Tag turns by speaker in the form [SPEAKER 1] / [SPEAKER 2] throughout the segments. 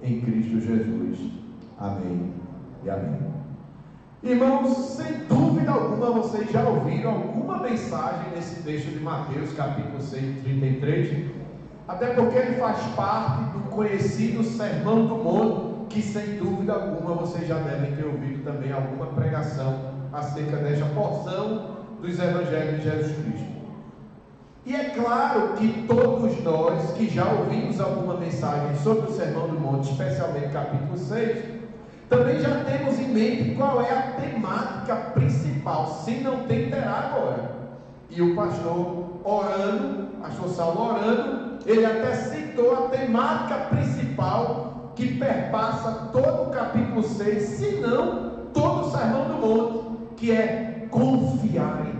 [SPEAKER 1] em Cristo Jesus. Amém e amém. Irmãos, sem dúvida alguma, vocês já ouviram alguma mensagem nesse texto de Mateus, capítulo 6, 33, até porque ele faz parte do conhecido Sermão do Monte, que sem dúvida alguma vocês já devem ter ouvido também alguma pregação acerca desta porção dos Evangelhos de Jesus Cristo. E é claro que todos nós que já ouvimos alguma mensagem sobre o Sermão do Monte, especialmente capítulo 6, também já temos em mente qual é a temática principal. Se não tem, terá agora. E o pastor pastor Saulo orando, ele até citou a temática principal que perpassa todo o capítulo 6, se não todo o Sermão do Monte, que é confiar em Deus.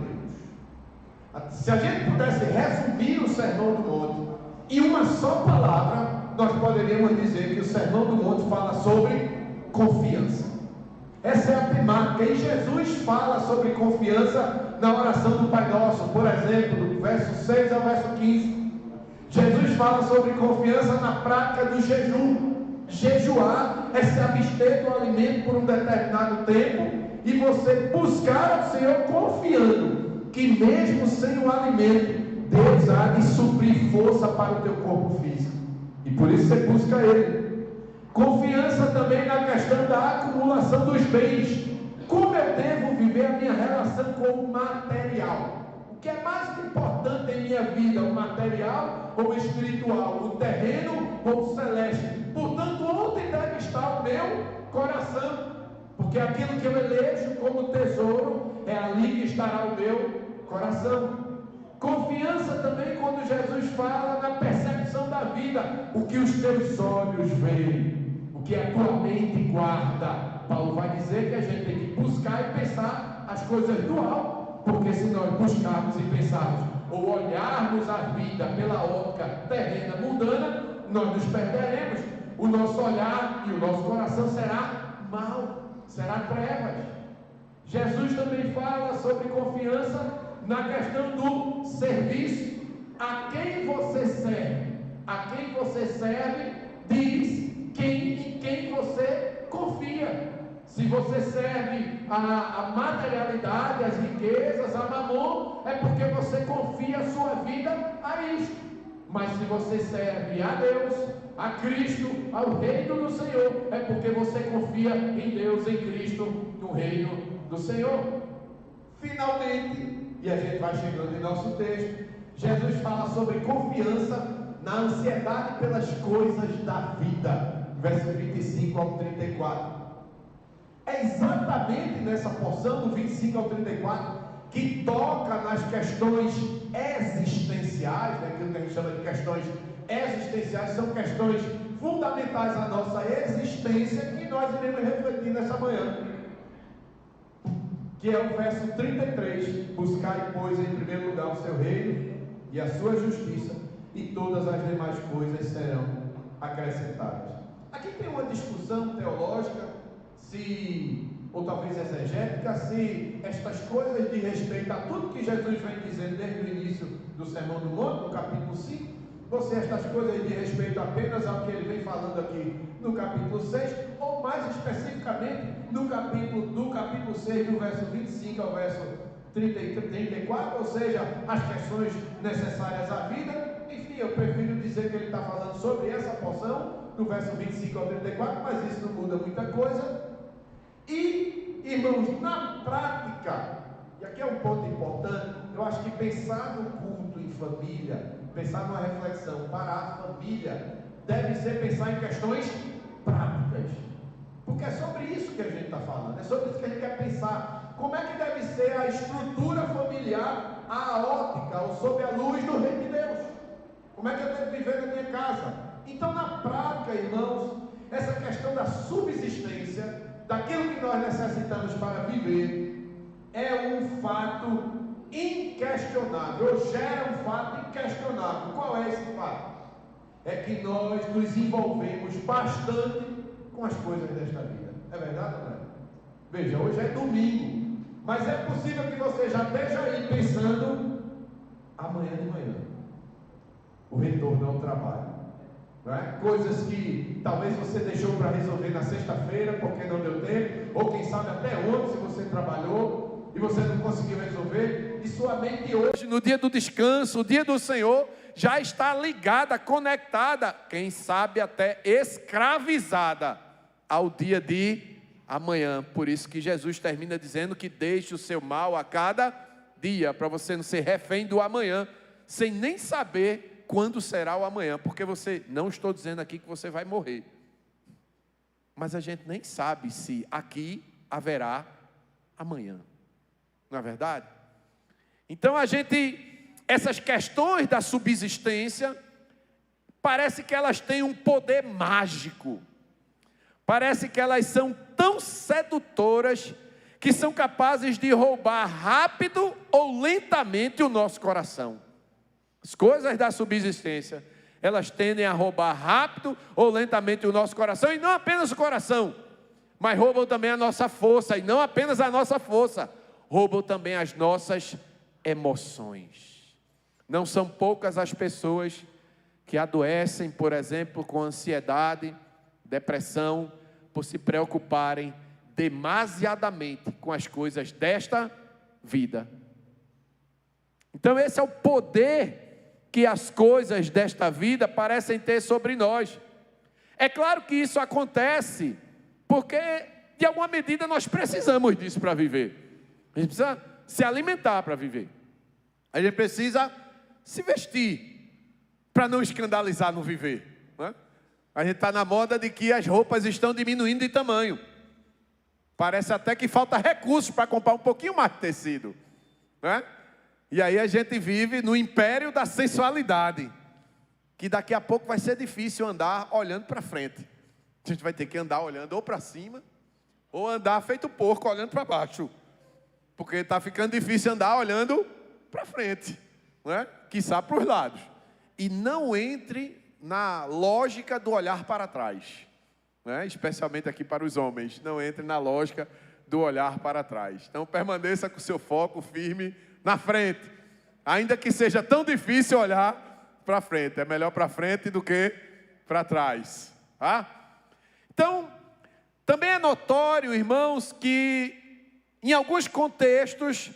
[SPEAKER 1] Se a gente pudesse resumir o Sermão do Monte em uma só palavra, nós poderíamos dizer que o Sermão do Monte fala sobre confiança. Essa é a temática. E Jesus fala sobre confiança na oração do Pai Nosso. Por exemplo, do verso 6 ao verso 15, Jesus fala sobre confiança na prática do jejum. Jejuar é se abster do alimento por um determinado tempo e você buscar ao Senhor confiando que mesmo sem o alimento, Deus há de suprir força para o teu corpo físico, e por isso você busca Ele. Confiança também na questão da acumulação dos bens. Como eu devo viver a minha relação com o material? O que é mais importante em minha vida, o material ou o espiritual, o terreno ou o celeste? Portanto, onde deve estar o meu coração? Porque aquilo que eu elejo como tesouro, é ali que estará o meu coração. Confiança também quando Jesus fala na percepção da vida, o que os teus olhos veem, o que a tua mente guarda. Paulo vai dizer que a gente tem que buscar e pensar as coisas do alto, porque se nós buscarmos e pensarmos, ou olharmos a vida pela ótica terrena mundana, nós nos perderemos. O nosso olhar e o nosso coração será mau, será trevas. Jesus também fala sobre confiança na questão do serviço. A quem você serve? A quem você serve diz em quem você confia. Se você serve a materialidade, as riquezas, a mamon, é porque você confia a sua vida a isto. Mas se você serve a Deus, a Cristo, ao reino do Senhor, é porque você confia em Deus, em Cristo, no reino do Senhor. Finalmente, e a gente vai chegando em nosso texto, Jesus fala sobre confiança na ansiedade pelas coisas da vida, verso 25 ao 34. É exatamente nessa porção do 25 ao 34 que toca nas questões existenciais, né? Aquilo que a gente chama de questões existenciais, são questões fundamentais à nossa existência, que nós iremos refletir nessa manhã, que é o verso 33: buscai, pois, em primeiro lugar o seu reino e a sua justiça, e todas as demais coisas serão acrescentadas. Aqui tem uma discussão teológica, ou talvez exegética, se estas coisas de respeito a tudo que Jesus vem dizendo desde o início do Sermão do Monte, no capítulo 5, ou se estas coisas de respeito apenas ao que ele vem falando aqui no capítulo 6, ou mais especificamente do capítulo 6, do verso 25 ao verso 34, ou seja, as questões necessárias à vida. Enfim, eu prefiro dizer que ele está falando sobre essa porção, do verso 25 ao 34, mas isso não muda muita coisa. E, irmãos, na prática, e aqui é um ponto importante, eu acho que pensar no culto em família, pensar numa reflexão para a família, deve ser pensar em questões práticas, porque é sobre isso que a gente está falando, é sobre isso que a gente quer pensar. Como é que deve ser a estrutura familiar, a ótica, ou sob a luz do reino de Deus? Como é que eu devo viver na minha casa? Então, na prática, irmãos, essa questão da subsistência, daquilo que nós necessitamos para viver, é um fato inquestionável, ou gera um fato inquestionável. Qual é esse fato? É que nós nos envolvemos bastante com as coisas desta vida. É verdade ou não é? Veja, hoje é domingo, mas é possível que você já esteja aí pensando amanhã de manhã, o retorno ao trabalho. não é? Coisas que talvez você deixou para resolver na sexta-feira porque não deu tempo, ou quem sabe até ontem, se você trabalhou e você não conseguiu resolver, e sua mente hoje, no dia do descanso, o dia do Senhor, já está ligada, conectada, quem sabe até escravizada ao dia de amanhã. Por isso que Jesus termina dizendo que deixe o seu mal a cada dia, para você não ser refém do amanhã, sem nem saber quando será o amanhã, porque não estou dizendo aqui que você vai morrer, mas a gente nem sabe se aqui haverá amanhã, não é verdade? Então essas questões da subsistência, parece que elas têm um poder mágico, parece que elas são tão sedutoras, que são capazes de roubar rápido ou lentamente o nosso coração. As coisas da subsistência, elas tendem a roubar rápido ou lentamente o nosso coração, e não apenas o coração, mas roubam também a nossa força, e não apenas a nossa força, roubam também as nossas emoções. Não são poucas as pessoas que adoecem, por exemplo, com ansiedade, depressão, por se preocuparem demasiadamente com as coisas desta vida. Então esse é o poder que as coisas desta vida parecem ter sobre nós. É claro que isso acontece porque, de alguma medida, nós precisamos disso para viver. A gente precisa se alimentar para viver. A gente precisa se vestir para não escandalizar no viver, não é? A gente está na moda de que as roupas estão diminuindo de tamanho. Parece até que falta recursos para comprar um pouquinho mais de tecido, não é? E aí a gente vive no império da sensualidade, que daqui a pouco vai ser difícil andar olhando para frente. A gente vai ter que andar olhando ou para cima, ou andar feito porco olhando para baixo, porque está ficando difícil andar olhando para frente, não é? Quiçá para os lados. E não entre na lógica do olhar para trás, não é? Especialmente aqui para os homens, não entre na lógica do olhar para trás. Então permaneça com o seu foco firme na frente, ainda que seja tão difícil olhar para frente. É melhor para frente do que para trás, tá? Então, também é notório, irmãos, que em alguns contextos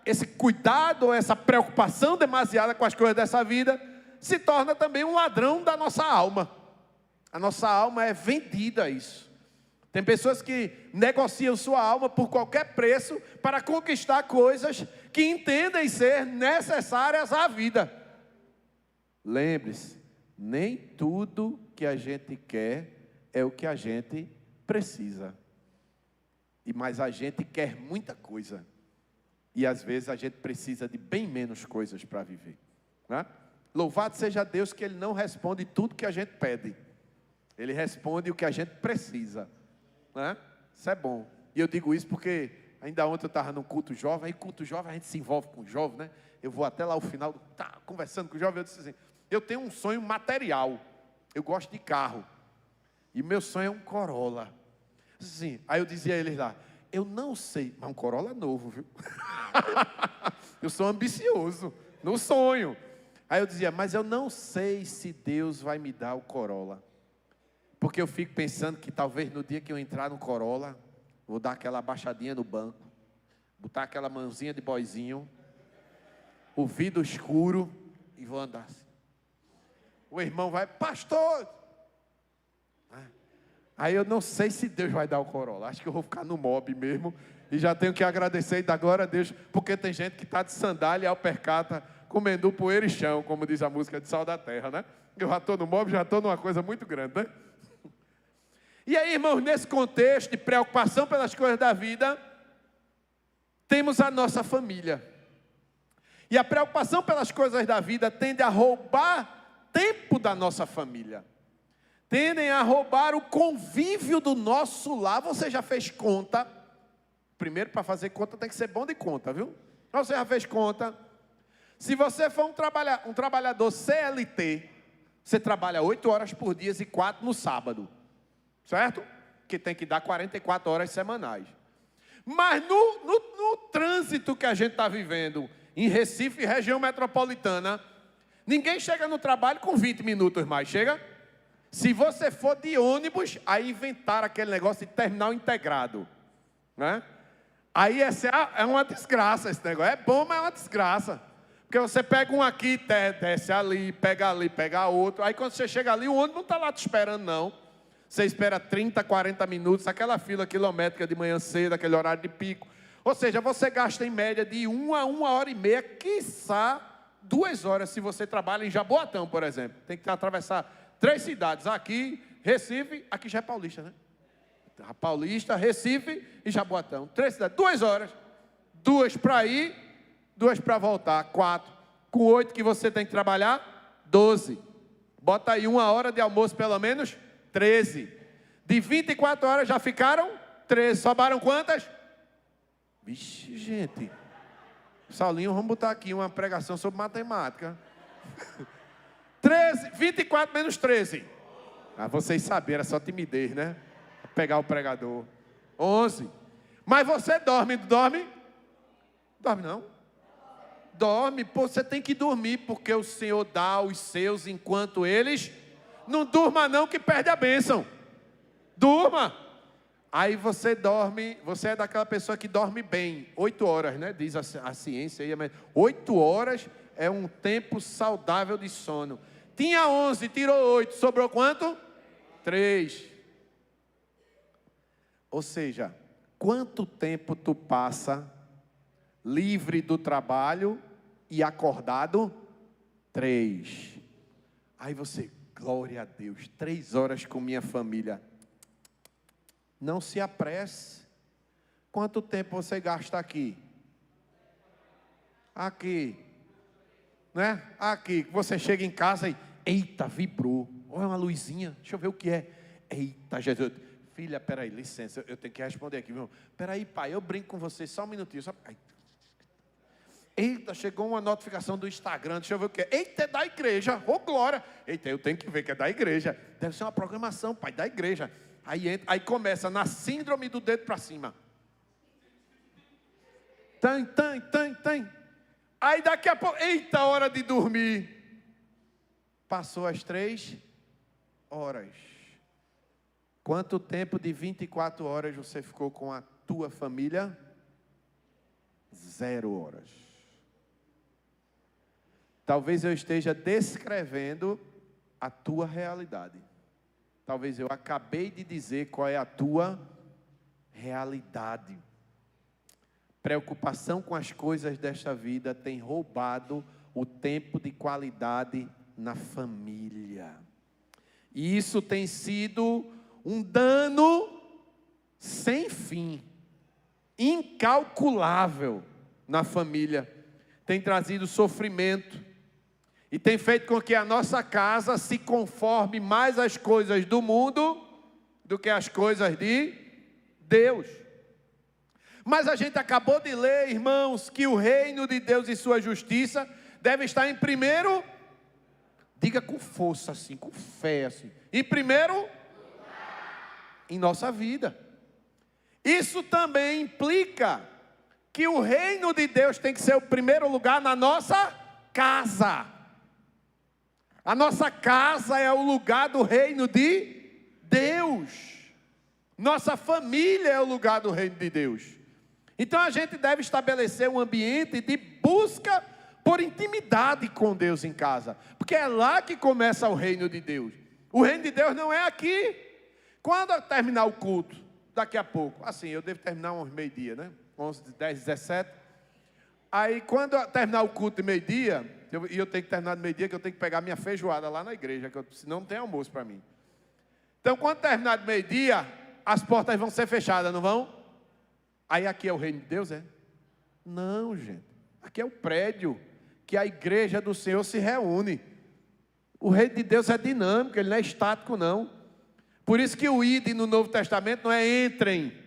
[SPEAKER 1] esse cuidado, essa preocupação demasiada com as coisas dessa vida se torna também um ladrão da nossa alma. A nossa alma é vendida a isso. Tem pessoas que negociam sua alma por qualquer preço para conquistar coisas que entendem ser necessárias à vida. Lembre-se, nem tudo que a gente quer é o que a gente precisa. Mas a gente quer muita coisa. E às vezes a gente precisa de bem menos coisas para viver, né? Louvado seja Deus que Ele não responde tudo que a gente pede. Ele responde o que a gente precisa, né? Isso é bom. E eu digo isso porque ainda ontem eu estava num culto jovem. Aí culto jovem a gente se envolve com o jovem, né? Eu vou até lá ao final, conversando com o jovem, eu disse assim, eu tenho um sonho material, eu gosto de carro, e meu sonho é um Corolla. Assim, aí eu dizia a eles lá, eu não sei, mas um Corolla novo, viu? Eu sou ambicioso no sonho. Aí eu dizia, mas eu não sei se Deus vai me dar o Corolla, porque eu fico pensando que talvez no dia que eu entrar no Corolla, vou dar aquela baixadinha no banco, botar aquela mãozinha de boizinho, o vidro escuro e vou andar assim. O irmão vai, pastor. Aí eu não sei se Deus vai dar o Corolla, acho que eu vou ficar no mob mesmo, e já tenho que agradecer e dar glória a Deus, porque tem gente que está de sandália e alpercata, comendo poeira e chão, como diz a música de Sal da Terra, né? Eu já estou no mob, já estou numa coisa muito grande, né? E aí, irmãos, nesse contexto de preocupação pelas coisas da vida, temos a nossa família. E a preocupação pelas coisas da vida tende a roubar tempo da nossa família. Tendem a roubar o convívio do nosso lar. Você já fez conta? Primeiro, para fazer conta tem que ser bom de conta, viu? Você já fez conta? Se você for um trabalhador CLT, você trabalha 8 horas por dia e 4 no sábado, certo? Que tem que dar 44 horas semanais. Mas no trânsito que a gente está vivendo, em Recife, região metropolitana, Ninguém chega no trabalho com 20 minutos mais, chega? Se você for de ônibus, aí inventaram aquele negócio de terminal integrado, né? Aí essa é uma desgraça esse negócio. É bom, mas é uma desgraça. Porque você pega um aqui, desce ali, pega outro. Aí quando você chega ali, o ônibus não está lá te esperando, não. Você espera 30, 40 minutos, aquela fila quilométrica de manhã cedo, aquele horário de pico. Ou seja, você gasta em média de 1 a 1h30, quiçá 2 horas, se você trabalha em Jaboatão, por exemplo. Tem que atravessar 3 cidades. Aqui, Recife, aqui já é Paulista, né? Paulista, Recife e Jaboatão. 3 cidades, 2 horas. 2 para ir, 2 para voltar, 4. Com 8 que você tem que trabalhar, 12. Bota aí 1 hora de almoço pelo menos, 13. De 24 horas já ficaram 13. Sobraram quantas? Vixe, gente. Saulinho, vamos botar aqui uma pregação sobre matemática. 13, 24 menos 13. Ah, vocês sabiam, era só timidez, né? Pegar o pregador. 11. Mas você dorme, não dorme? Dorme não? Dorme, pô, você tem que dormir, porque o Senhor dá aos seus enquanto eles. Não durma não, que perde a bênção. Durma. Aí você dorme, você é daquela pessoa que dorme bem. 8 horas, né? Diz a ciência aí. 8 horas é um tempo saudável de sono. Tinha 11, tirou 8, sobrou quanto? 3. Ou seja, quanto tempo tu passa livre do trabalho e acordado? 3. Aí você, glória a Deus, 3 horas com minha família. Não se apresse. Quanto tempo você gasta aqui? Aqui. Né? Aqui. Você chega em casa e, eita, vibrou. Olha uma luzinha, deixa eu ver o que é. Eita, Jesus. Filha, peraí, licença, eu tenho que responder aqui, meu. Peraí, pai, eu brinco com você só um minutinho. Só... Eita, chegou uma notificação do Instagram, deixa eu ver o que é. Eita, é da igreja, ô glória. Eita, eu tenho que ver que é da igreja. Deve ser uma programação, pai, da igreja. Aí começa na síndrome do dedo para cima. Tem. Aí daqui a pouco, eita, hora de dormir. Passou as 3 horas. Quanto tempo de 24 horas você ficou com a tua família? 0 horas. Talvez eu esteja descrevendo a tua realidade. Talvez eu acabei de dizer qual é a tua realidade. Preocupação com as coisas desta vida tem roubado o tempo de qualidade na família. E isso tem sido um dano sem fim, incalculável na família. Tem trazido sofrimento e tem feito com que a nossa casa se conforme mais às coisas do mundo do que às coisas de Deus. Mas a gente acabou de ler, irmãos, que o reino de Deus e sua justiça deve estar em primeiro, diga com força assim, com fé assim, em primeiro em nossa vida. Isso também implica que o reino de Deus tem que ser o primeiro lugar na nossa casa. A nossa casa é o lugar do reino de Deus. Nossa família é o lugar do reino de Deus. Então a gente deve estabelecer um ambiente de busca por intimidade com Deus em casa, porque é lá que começa o reino de Deus. O reino de Deus não é aqui. Quando eu terminar o culto, daqui a pouco, assim, eu devo terminar uns meio-dia, né? 11, 10, 17. Aí, quando eu terminar o culto de meio-dia, e eu tenho que terminar de meio-dia, que eu tenho que pegar minha feijoada lá na igreja, senão não tem almoço para mim. Então, quando terminar de meio-dia, as portas vão ser fechadas, não vão? Aí aqui é o reino de Deus, é? Não, gente. Aqui é o prédio que a igreja do Senhor se reúne. O reino de Deus é dinâmico, ele não é estático, não. Por isso que o ide no Novo Testamento não é entrem,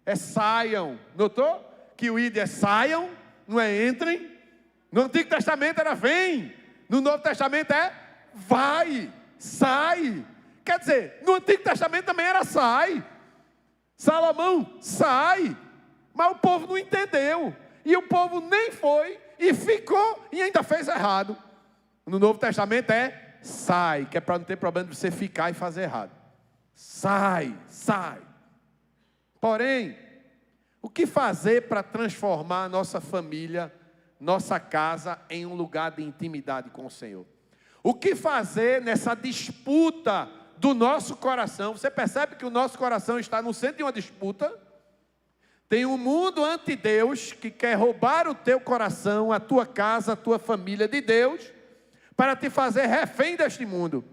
[SPEAKER 1] é saiam. Notou? Que o ide é saiam, não é entrem. No Antigo Testamento era vem. No Novo Testamento é vai, sai. Quer dizer, no Antigo Testamento também era sai. Salomão, sai. Mas o povo não entendeu. E o povo nem foi e ficou e ainda fez errado. No Novo Testamento é sai, que é para não ter problema de você ficar e fazer errado. Sai, sai. Porém, o que fazer para transformar a nossa família, nossa casa, em um lugar de intimidade com o Senhor? O que fazer nessa disputa do nosso coração? Você percebe que o nosso coração está no centro de uma disputa? Tem um mundo anti-Deus que quer roubar o teu coração, a tua casa, a tua família de Deus, para te fazer refém deste mundo.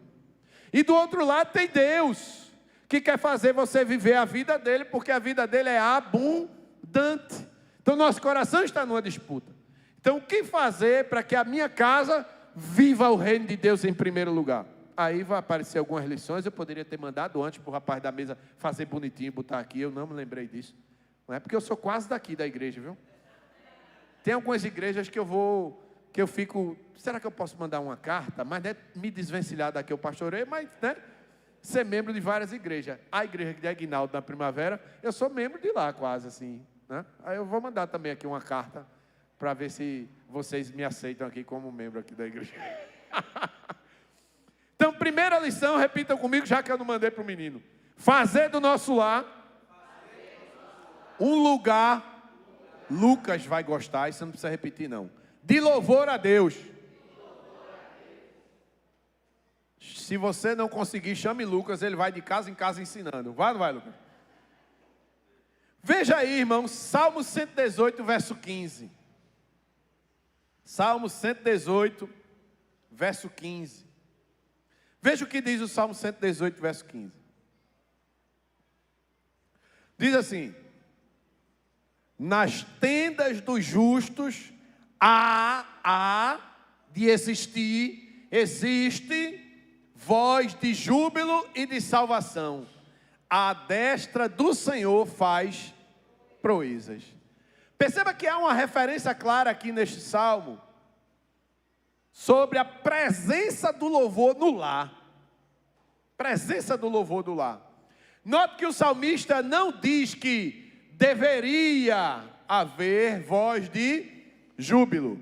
[SPEAKER 1] E do outro lado tem Deus, que quer fazer você viver a vida dele, porque a vida dele é abundante. Então nosso coração está numa disputa. Então o que fazer para que a minha casa viva o reino de Deus em primeiro lugar? Aí vai aparecer algumas lições. Eu poderia ter mandado antes para o rapaz da mesa fazer bonitinho e botar aqui. Eu não me lembrei disso. Não é porque eu sou quase daqui da igreja, viu? Tem algumas igrejas que eu fico, será que eu posso mandar uma carta? Mas não é me desvencilhar daqui eu pastorei, mas né, ser membro de várias igrejas. A igreja de Aguinaldo na Primavera, eu sou membro de lá quase assim, né? Aí eu vou mandar também aqui uma carta para ver se vocês me aceitam aqui como membro aqui da igreja. Então, primeira lição, repitam comigo, já que eu não mandei para o menino. Fazer do nosso lar um lugar, Lucas vai gostar, isso não precisa repetir não, de louvor a Deus. Se você não conseguir, chame Lucas, ele vai de casa em casa ensinando. Vai ou não vai, Lucas? Veja aí, irmãos, Salmo 118, verso 15. Salmo 118, verso 15. Veja o que diz o Salmo 118, verso 15. Diz assim: nas tendas dos justos há de existir, existe voz de júbilo e de salvação. A destra do Senhor faz proezas. Perceba que há uma referência clara aqui neste salmo sobre a presença do louvor no lar. Presença do louvor no lar. Note que o salmista não diz que deveria haver voz de júbilo.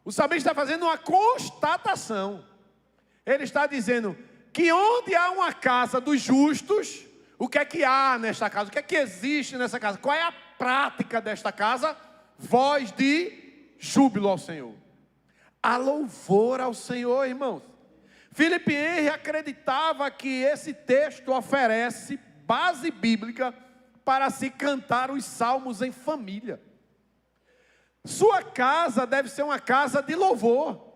[SPEAKER 1] O salmista está fazendo uma constatação. Ele está dizendo que onde há uma casa dos justos, o que é que há nesta casa? O que é que existe nessa casa? Qual é a prática desta casa? Voz de júbilo ao Senhor. Há louvor ao Senhor, irmãos. Philip Henry acreditava que esse texto oferece base bíblica para se cantar os salmos em família. Sua casa deve ser uma casa de louvor.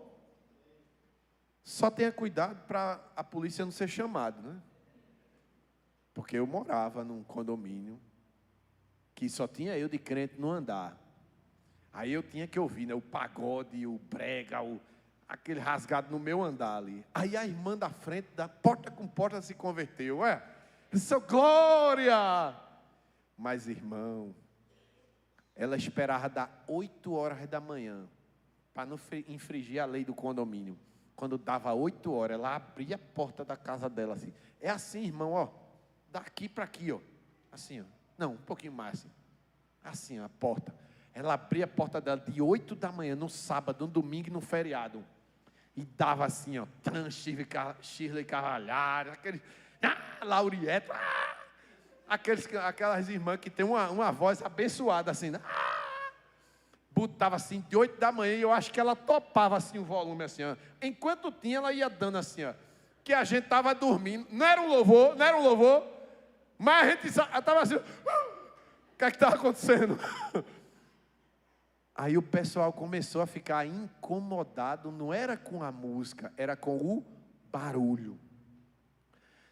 [SPEAKER 1] Só tenha cuidado para a polícia não ser chamada, né? Porque eu morava num condomínio que só tinha eu de crente no andar. Aí eu tinha que ouvir, né, o pagode, o brega, aquele rasgado no meu andar ali. Aí a irmã da frente, da porta com porta, se converteu. Seu glória! Mas, irmão, ela esperava dar 8 horas da manhã para não infringir a lei do condomínio. Quando dava 8 horas, ela abria a porta da casa dela assim. É assim, irmão, ó, daqui para aqui, ó. Assim, ó. Não, um pouquinho mais assim. Assim, ó, a porta. Ela abria a porta dela de 8 da manhã, no sábado, no domingo e no feriado. E dava assim, ó, Shirley Carvalhar, aquele, Lauriette, aquelas irmãs que tem uma voz abençoada assim, né? Botava assim de 8 da manhã e eu acho que ela topava assim o volume assim, ó. Enquanto tinha, ela ia dando assim, ó. Que a gente estava dormindo, não era um louvor, mas a gente estava assim, o que é que estava acontecendo? Aí o pessoal começou a ficar incomodado, não era com a música, era com o barulho.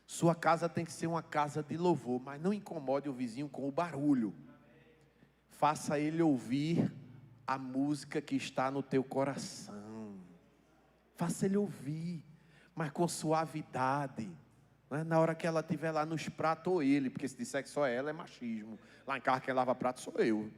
[SPEAKER 1] Sua casa tem que ser uma casa de louvor, mas não incomode o vizinho com o barulho. Faça ele ouvir a música que está no teu coração. Faça ele ouvir, mas com suavidade. Não é? Na hora que ela estiver lá nos pratos, ou ele, porque se disser que só ela é machismo. Lá em casa quem lava prato sou eu.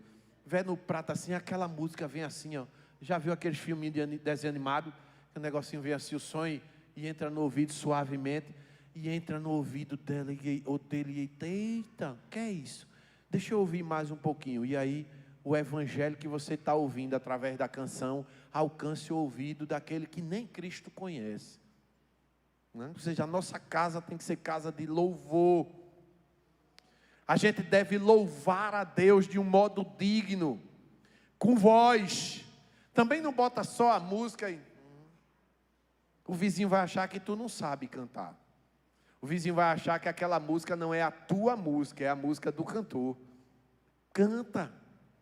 [SPEAKER 1] Vê no prato assim, aquela música vem assim, ó. Já viu aqueles filminhos de desenho animado? Que o negocinho vem assim, o som e entra no ouvido suavemente. E entra no ouvido dela ou dele e eita, que é isso? Deixa eu ouvir mais um pouquinho. E aí o evangelho que você está ouvindo através da canção alcance o ouvido daquele que nem Cristo conhece. Ou seja, a nossa casa tem que ser casa de louvor. A gente deve louvar a Deus de um modo digno, com voz. Também não bota só a música e o vizinho vai achar que tu não sabe cantar. O vizinho vai achar que aquela música não é a tua música, é a música do cantor. Canta,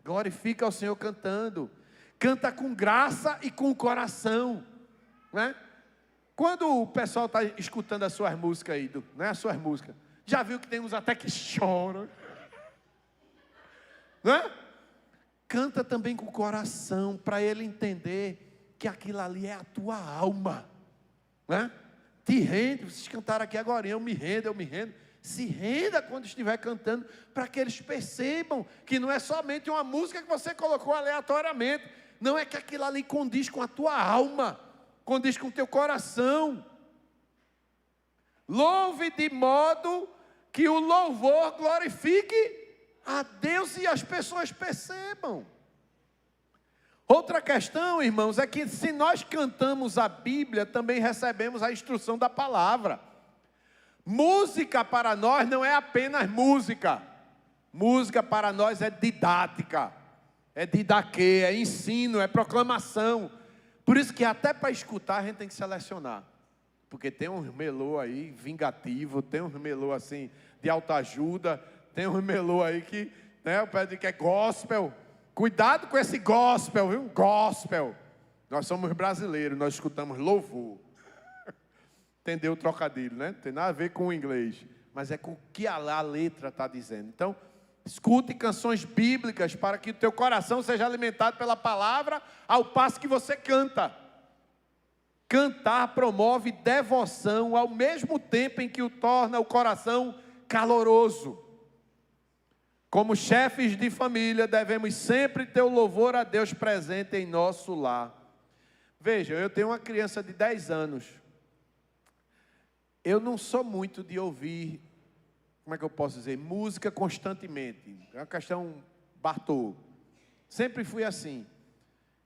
[SPEAKER 1] glorifica ao Senhor cantando. Canta com graça e com o coração, né? Quando o pessoal está escutando as suas músicas aí, né, as suas músicas, já viu que tem uns até que choram, né? Canta também com o coração, para ele entender que aquilo ali é a tua alma, né? Te rende, vocês cantaram aqui agora, eu me rendo. Se renda quando estiver cantando, para que eles percebam que não é somente uma música que você colocou aleatoriamente, não é que aquilo ali condiz com a tua alma, condiz com o teu coração. Louve de modo que o louvor glorifique a Deus e as pessoas percebam. Outra questão, irmãos, é que se nós cantamos a Bíblia, também recebemos a instrução da palavra. Música para nós não é apenas música. Música para nós é didática, é didaquê, é ensino, é proclamação. Por isso que até para escutar a gente tem que selecionar. Porque tem uns melô aí vingativo, tem uns melô assim de autoajuda, tem uns melô aí que, né, o pé de que é gospel. Cuidado com esse gospel, viu? Gospel. Nós somos brasileiros, nós escutamos louvor. Entendeu o trocadilho, né? Não tem nada a ver com o inglês, mas é com o que a letra está dizendo. Então, escute canções bíblicas para que o teu coração seja alimentado pela palavra ao passo que você canta. Cantar promove devoção ao mesmo tempo em que o torna o coração caloroso. Como chefes de família, devemos sempre ter o louvor a Deus presente em nosso lar. Veja, eu tenho uma criança de 10 anos. Eu não sou muito de ouvir, como é que eu posso dizer, música constantemente. É uma questão Bartô. Sempre fui assim.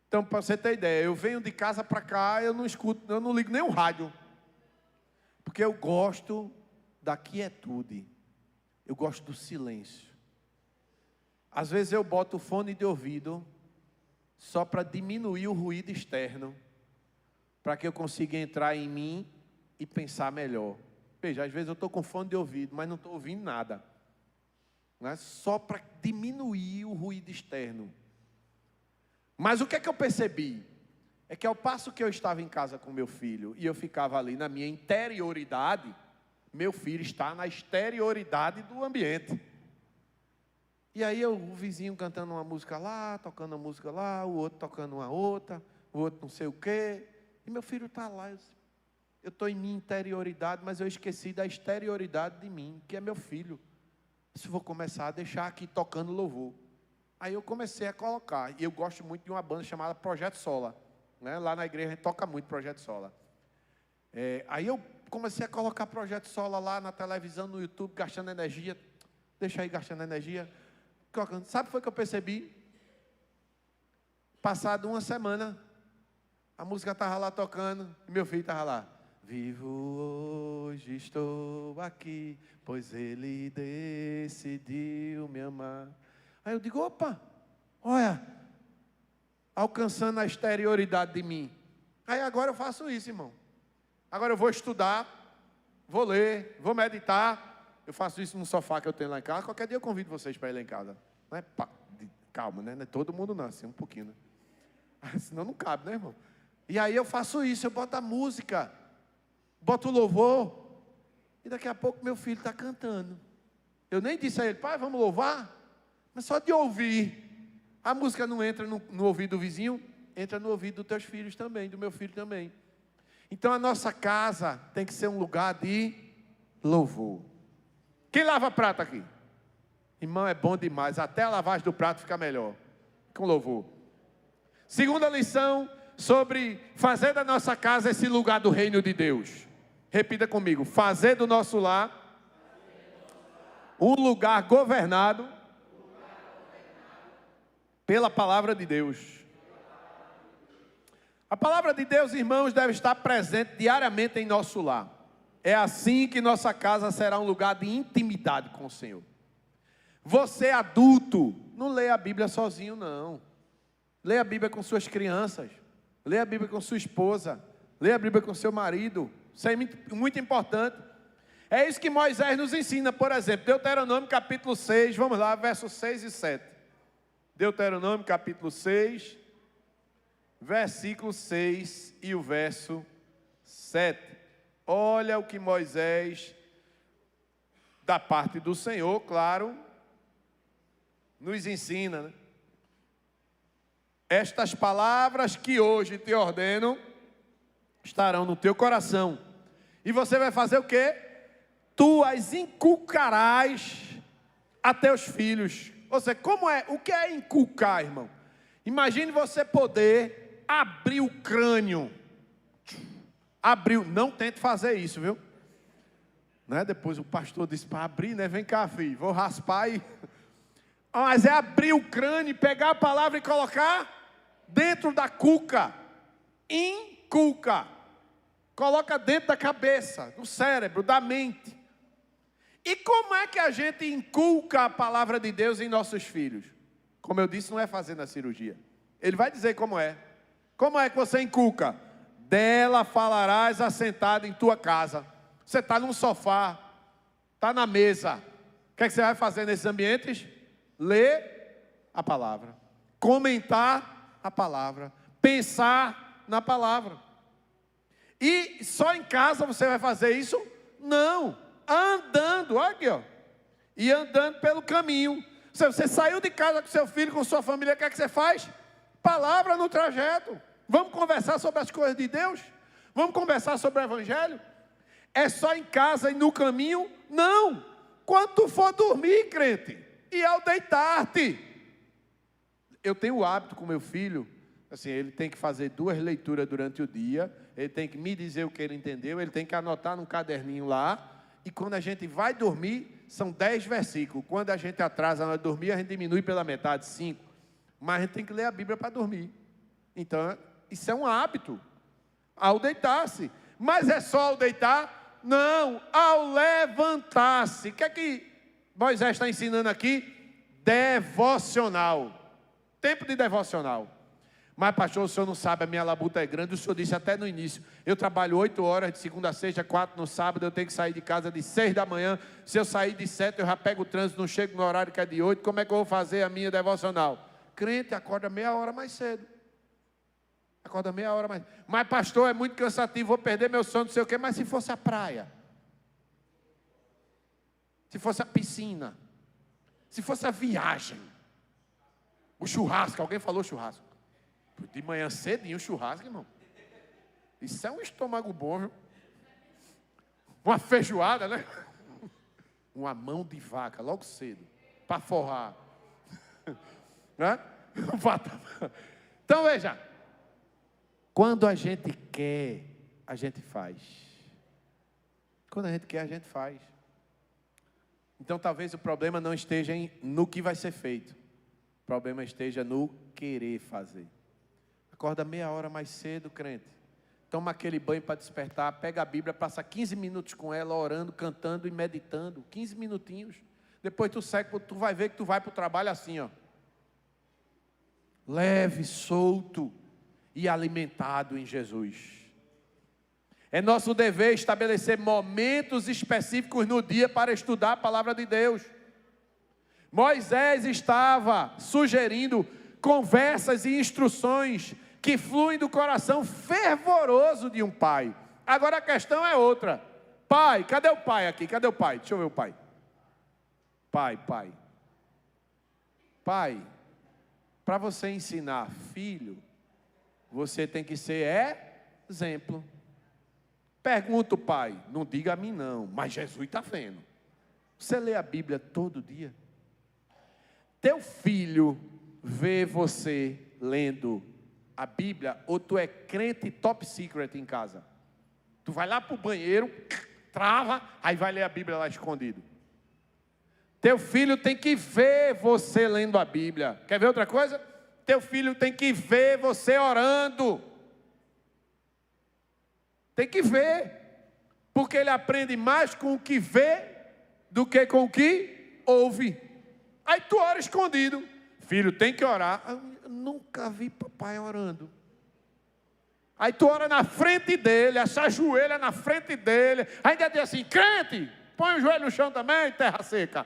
[SPEAKER 1] Então, para você ter ideia, eu venho de casa para cá, eu não escuto, eu não ligo nem o rádio. Porque eu gosto da quietude. Eu gosto do silêncio. Às vezes eu boto o fone de ouvido só para diminuir o ruído externo, para que eu consiga entrar em mim e pensar melhor. Veja, às vezes eu estou com fone de ouvido, mas não estou ouvindo nada. Não é? Só para diminuir o ruído externo. Mas o que é que eu percebi? É que ao passo que eu estava em casa com meu filho e eu ficava ali na minha interioridade, meu filho está na exterioridade do ambiente. E aí o vizinho cantando uma música lá, tocando uma música lá, o outro tocando uma outra, o outro não sei o quê. E meu filho está lá. Eu estou em minha interioridade, mas eu esqueci da exterioridade de mim, que é meu filho. Se vou começar a deixar aqui tocando louvor. Aí eu comecei a colocar. E eu gosto muito de uma banda chamada Projeto Sola. Né? Lá na igreja a gente toca muito Projeto Sola. Aí eu comecei a colocar Projeto Sola lá na televisão, no YouTube, gastando energia. Deixa aí gastando energia. Sabe o que foi que eu percebi? Passado uma semana, a música estava lá tocando, e meu filho estava lá. Vivo hoje, estou aqui, pois ele decidiu me amar. Aí eu digo, opa, olha, alcançando a exterioridade de mim. Aí agora eu faço isso, irmão. Agora eu vou estudar, vou ler, vou meditar. Eu faço isso no sofá que eu tenho lá em casa. Qualquer dia eu convido vocês para ir lá em casa. Não é calma, né? Não é todo mundo não, assim, um pouquinho, né? Senão não cabe, né, irmão? E aí eu faço isso, eu boto a música, boto o louvor, e daqui a pouco meu filho está cantando. Eu nem disse a ele, pai, vamos louvar? Mas só de ouvir, a música não entra no ouvido do vizinho, entra no ouvido dos teus filhos também, do meu filho também. Então a nossa casa tem que ser um lugar de louvor. Quem lava prato aqui? Irmão, é bom demais. Até a lavagem do prato fica melhor. Com louvor. Segunda lição sobre fazer da nossa casa esse lugar do reino de Deus. Repita comigo. Fazer do nosso lar um lugar governado Pela palavra de Deus. A palavra de Deus, irmãos, deve estar presente diariamente em nosso lar. É assim que nossa casa será um lugar de intimidade com o Senhor. Você adulto, não lê a Bíblia sozinho, não. Lê a Bíblia com suas crianças. Lê a Bíblia com sua esposa. Lê a Bíblia com seu marido. Isso é muito importante. É isso que Moisés nos ensina, por exemplo, Deuteronômio capítulo 6, vamos lá, versos 6 e 7. Deuteronômio capítulo 6, versículo 6 e o verso 7. Olha o que Moisés, da parte do Senhor, claro, nos ensina, né? Estas palavras que hoje te ordeno estarão no teu coração. E você vai fazer o quê? Tu as inculcarás a teus filhos. Ou seja, o que é inculcar, irmão? Imagine você poder abrir o crânio. Não tente fazer isso, viu? Né? Depois o pastor disse para abrir, né? Vem cá, filho, vou raspar e... Mas é abrir o crânio, pegar a palavra e colocar dentro da cuca. Inculca. Coloca dentro da cabeça, do cérebro, da mente. E como é que a gente inculca a palavra de Deus em nossos filhos? Como eu disse, não é fazendo a cirurgia. Ele vai dizer como é. Como é que você inculca? Dela falarás assentado em tua casa. Você está num sofá, está na mesa. O que é que você vai fazer nesses ambientes? Ler a palavra. Comentar a palavra. Pensar na palavra. E só em casa você vai fazer isso? Não. Andando, olha aqui, ó. E andando pelo caminho. Se você saiu de casa com seu filho, com sua família, o que é que você faz? Palavra no trajeto. Vamos conversar sobre as coisas de Deus? Vamos conversar sobre o Evangelho? É só em casa e no caminho? Não. Quando tu for dormir, crente, e ao deitar-te. Eu tenho o hábito com meu filho, assim, ele tem que fazer 2 leituras durante o dia, ele tem que me dizer o que ele entendeu, ele tem que anotar num caderninho lá, e quando a gente vai dormir, são 10 versículos. Quando a gente atrasa na hora de dormir, a gente diminui pela metade, 5. Mas a gente tem que ler a Bíblia para dormir. Então, isso é um hábito, ao deitar-se. Mas é só ao deitar? Não, ao levantar-se. O que é que Moisés está ensinando aqui? Devocional. Tempo de devocional. Mas pastor, o senhor não sabe, a minha labuta é grande. O senhor disse até no início, eu trabalho 8 horas, de segunda a sexta, 4 no sábado, eu tenho que sair de casa de 6 da manhã. Se eu sair de 7, eu já pego o trânsito, não chego no horário que é de 8. Como é que eu vou fazer a minha devocional? Crente, acorda meia hora mais cedo. Acorda meia hora mais. Mas pastor, é muito cansativo, vou perder meu sono, não sei o quê. Mas se fosse a praia? Se fosse a piscina? Se fosse a viagem? O churrasco, alguém falou churrasco? De manhã cedinho, churrasco, irmão. Isso é um estômago bom, viu? Uma feijoada, né? Uma mão de vaca, logo cedo, para forrar. Né? Então veja, quando a gente quer, a gente faz. Quando a gente quer, a gente faz. Então talvez o problema não esteja no que vai ser feito. O problema esteja no querer fazer. Acorda meia hora mais cedo, crente. Toma aquele banho para despertar. Pega a Bíblia, passa 15 minutos com ela, orando, cantando e meditando. 15 minutinhos. Depois tu segue, tu vai ver que tu vai para o trabalho assim, ó. Leve, solto e alimentado em Jesus. É nosso dever estabelecer momentos específicos no dia para estudar a palavra de Deus. Moisés estava sugerindo conversas e instruções que fluem do coração fervoroso de um pai. Agora a questão é outra. Pai, cadê o pai aqui? Cadê o pai? Deixa eu ver o pai. Pai, para você ensinar filho, você tem que ser exemplo. Pergunta o pai, não diga a mim não, mas Jesus está vendo. Você lê a Bíblia todo dia? Teu filho vê você lendo a Bíblia, ou tu é crente top secret em casa? Tu vai lá para o banheiro, trava, aí vai ler a Bíblia lá escondido. Teu filho tem que ver você lendo a Bíblia. Quer ver outra coisa? teu filho tem que ver você orando. Tem que ver. Porque ele aprende mais com o que vê do que com o que ouve. Aí tu ora escondido. Filho, tem que orar. Eu nunca vi papai orando. Aí tu ora na frente dele, se ajoelha na frente dele. Ainda diz assim, crente, põe o joelho no chão também, terra seca.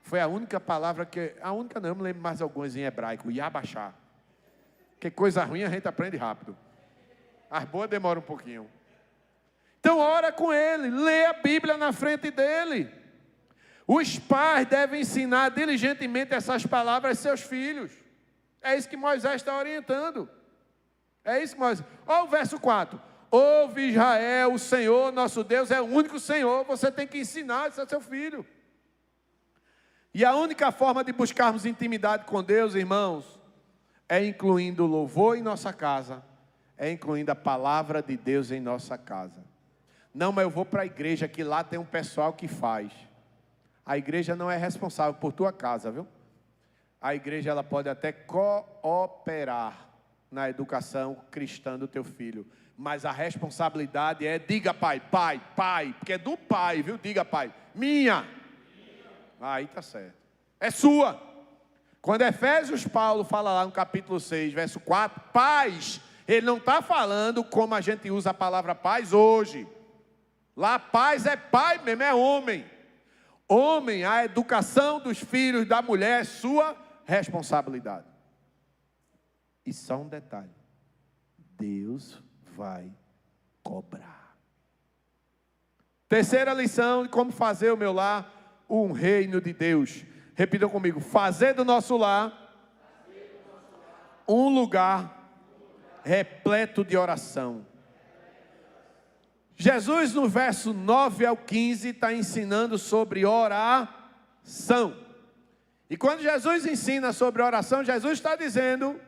[SPEAKER 1] Foi a única palavra a única não, eu me lembro mais algumas em hebraico, Yabachá. Que coisa ruim a gente aprende rápido. As boas demoram um pouquinho. Então ora com ele, lê a Bíblia na frente dele. Os pais devem ensinar diligentemente essas palavras aos seus filhos. É isso que Moisés está orientando. É isso que Moisés... Olha o verso 4. Ouve Israel, o Senhor, nosso Deus, é o único Senhor. Você tem que ensinar isso ao seu filho. E a única forma de buscarmos intimidade com Deus, irmãos, é incluindo o louvor em nossa casa, é incluindo a palavra de Deus em nossa casa. Não, mas eu vou para a igreja, que lá tem um pessoal que faz. A igreja não é responsável por tua casa, viu? A igreja ela pode até cooperar na educação cristã do teu filho, mas a responsabilidade é, diga pai, porque é do pai, viu? Diga pai, minha. Aí tá certo. É sua. Quando Efésios Paulo fala lá no capítulo 6, verso 4, pais, ele não está falando como a gente usa a palavra pais hoje. Lá pais é pai mesmo, é homem. Homem, a educação dos filhos da mulher é sua responsabilidade. E só um detalhe, Deus vai cobrar. Terceira lição de como fazer o meu lar um reino de Deus. Repitam comigo, fazer do nosso lar um lugar repleto de oração. Jesus no verso 9 ao 15 está ensinando sobre oração. E quando Jesus ensina sobre oração, Jesus está dizendo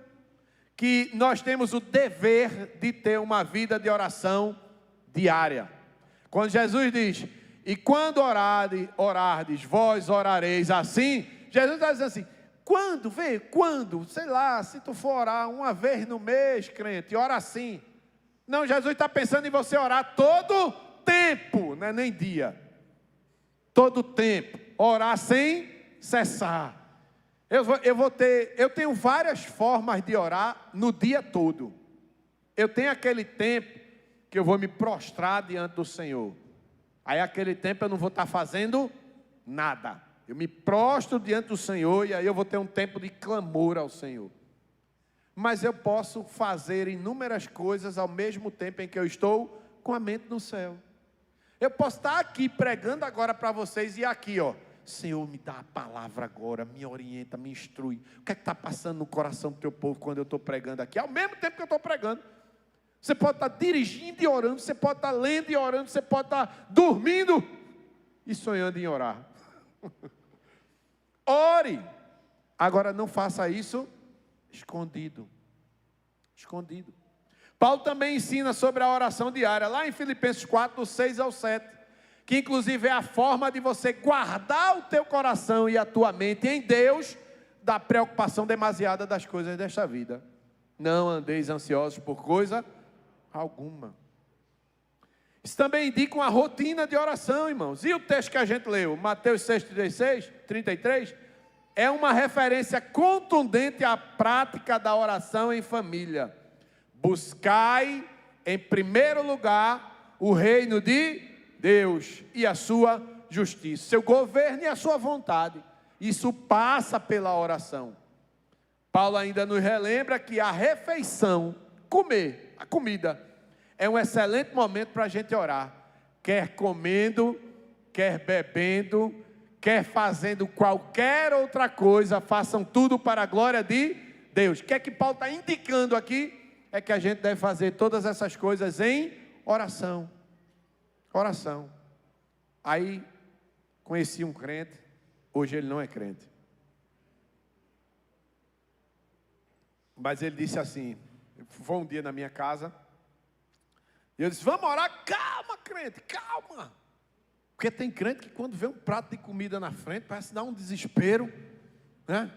[SPEAKER 1] que nós temos o dever de ter uma vida de oração diária. Quando Jesus diz, e quando orardes, vós orareis assim, Jesus está dizendo assim, quando, sei lá, se tu for orar uma vez no mês, crente, ora assim. Não, Jesus está pensando em você orar todo tempo, não é nem dia. Todo tempo, orar sem cessar. Eu tenho várias formas de orar no dia todo. Eu tenho aquele tempo que eu vou me prostrar diante do Senhor. Aí aquele tempo eu não vou estar fazendo nada. Eu me prostro diante do Senhor e aí eu vou ter um tempo de clamor ao Senhor. Mas eu posso fazer inúmeras coisas ao mesmo tempo em que eu estou com a mente no céu. Eu posso estar aqui pregando agora para vocês e aqui, ó. Senhor, me dá a palavra agora, me orienta, me instrui. O que é que está passando no coração do teu povo quando eu estou pregando aqui? Ao mesmo tempo que eu estou pregando. Você pode estar dirigindo e orando, você pode estar lendo e orando, você pode estar dormindo e sonhando em orar. Ore. Agora não faça isso escondido. Escondido. Paulo também ensina sobre a oração diária, lá em Filipenses 4, do 6 ao 7. Que inclusive é a forma de você guardar o teu coração e a tua mente em Deus, da preocupação demasiada das coisas desta vida. Não andeis ansiosos por coisa alguma. Isso também indica uma rotina de oração, irmãos. E o texto que a gente leu, Mateus 6, 33, é uma referência contundente à prática da oração em família. Buscai, em primeiro lugar, o reino de Deus e a sua justiça, seu governo e a sua vontade. Isso passa pela oração. Paulo ainda nos relembra que a refeição, a comida, é um excelente momento para a gente orar. Quer comendo, quer bebendo, quer fazendo qualquer outra coisa, façam tudo para a glória de Deus. O que é que Paulo está indicando aqui? É que a gente deve fazer todas essas coisas em oração. Oração. Aí, conheci um crente, hoje ele não é crente. Mas ele disse assim, foi um dia na minha casa, e eu disse, vamos orar, calma crente, calma. Porque tem crente que quando vê um prato de comida na frente, parece dar um desespero, né?